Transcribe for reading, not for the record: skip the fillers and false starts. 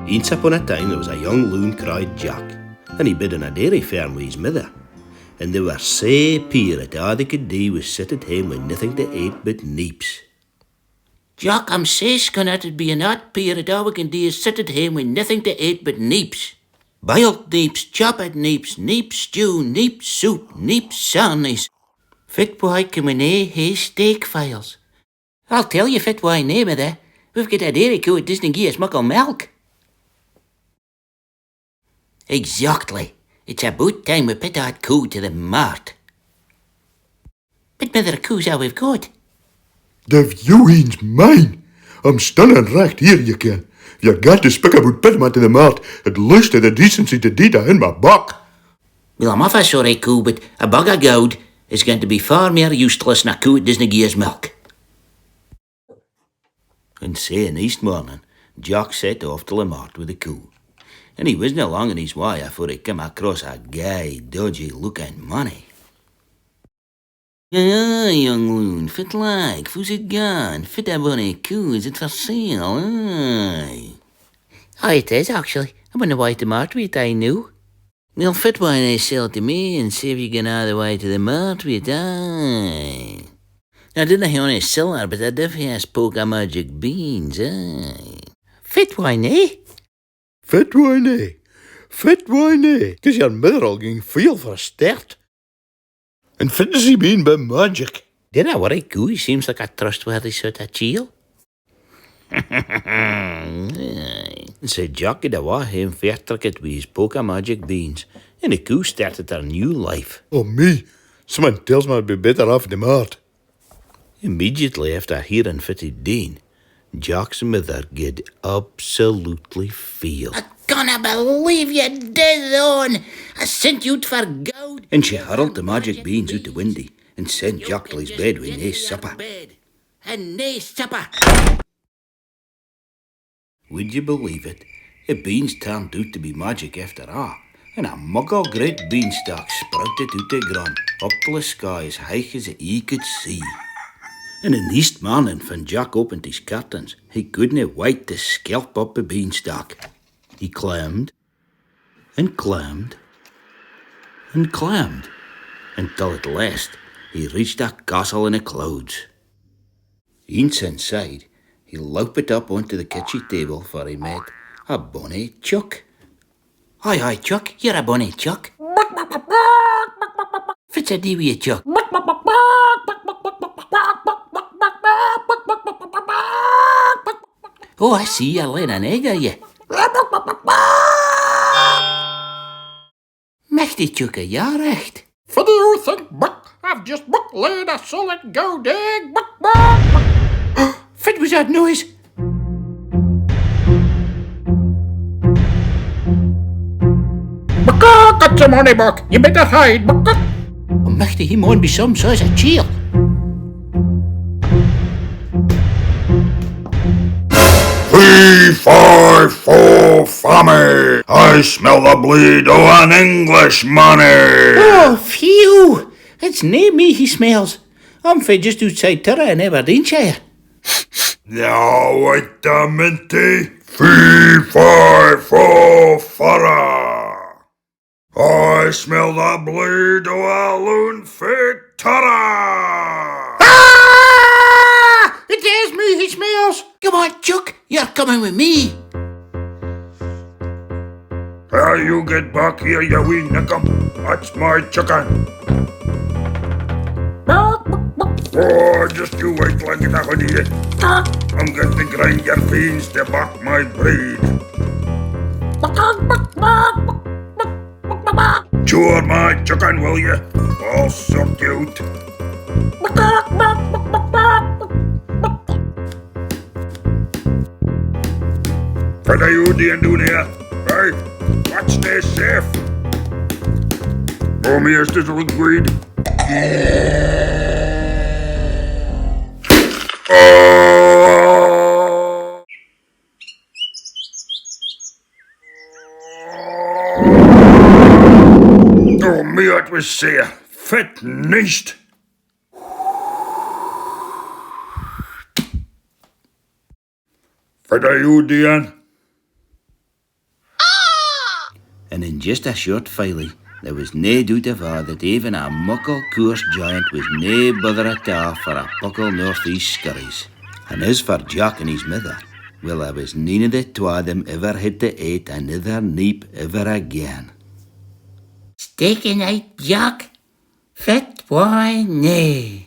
Once upon a time there was a young loon cried Jack, and he bid in a dairy farm with his mother. And they were sae poor that all they could do was sit at home with nothing to eat but neeps. Jack, I'm sae scunnered at being not poor that all we can do is sit at home with nothing to eat but neeps. Boiled neeps, chopped neeps, neep stew, neep soup, neep sarnies. Fit why can we nae hae steak files? I'll tell you fit why nae, mother. We've got a dairy cow that doesn't gie us muckle milk. Exactly. It's about time we put that cow to the mart. But mother, cow's all we've got. Div you eens mine? I'm stunning recht here, you can. You got to speak about put him to the mart, at least to the decency to do that in my buck. Well, I'm off a sorry cow, but a bag of goud is going to be far more useless than a cow that doesn't gie us milk. And say next morning, Jack set off to the mart with the cow. And he wasn't long on his way afore he came across a gay, dodgy-looking money. Aye, young loon, fit like, who's it gone? Fit a bonny cow, is it for sale? Aye. Aye, it is, actually. I'm on the way to mart with it, I knew. Well, fit why they sell it to me and see if you get all the way to the mart with it, aye. I didn't have any silver, but I definitely has poker magic beans, aye. Fit why nae? Fit why nae? Fit why nae? 'Cause your mother'll ging feel for a start. And fit as he been by magic. Dinna worry, cow, he seems like a trustworthy sort of chiel. Said Jack had awa home vertrekt with his poker magic beans, and the cow started her new life. Oh me, someone tells me I'd be better off in the mart. Immediately after hearing fitted Dean, Jack's mother get absolutely feel. I canna believe you did on. I sent you for gold. And she hurled the magic beans out the window and sent Jack to his bed with nae supper. And nae supper. Would you believe it? The beans turned out to be magic after all, and a muggle great beanstalk sprouted out the ground up to the sky as high as the eye could see. And the next morning, when Jack opened his curtains, he couldn't wait to scalp up the beanstalk. He climbed, and climbed, and climbed, until at last he reached a castle in the clouds. Once inside, he loped up onto the kitchen table for he met a bonny chuck. Hi, hi, Chuck, you're a bonny Chuck. Fit's a dee with Chuck. Oh, I see you're laying an egg, are you? Mechty Chuck, ja recht. What do you think, Buck? I've just laid a solid gold egg, Buck. Fit was that noise? Buck, got some money, Buck. You better hide, Buck. Oh, mechty, he might be some size of chiel. 3, 5, 4, fammy. I smell the bleed of an English money. Oh, phew. It's nae me he smells. I'm fae just outside Tara in Aberdeenshire. Now wait a minute. 3, 5, 4, fara. I smell the bleed of a loon fit Tara. Ah! It is me he smells. Come on, Chuck, you're coming with me. You get back here, you wee nickum. That's my chicken. Oh, just you wait till I get out of here. I'm going to grind your beans to back my breed. Chew my chicken, will you? I'll suck you out. What are you doing here? Hey, what's this safe? Oh, me is this old greed. Oh, me, it was say, fit nicht. What are you doing? just a short filey. There was nae doubt of all that even a muckle coarse giant was nae bother at all for a puckle north-east scurries. And as for Jock and his mother, well, there was none of the twa of them ever had to eat another neep ever again. Steak and night, Jock? Fit boy, nay.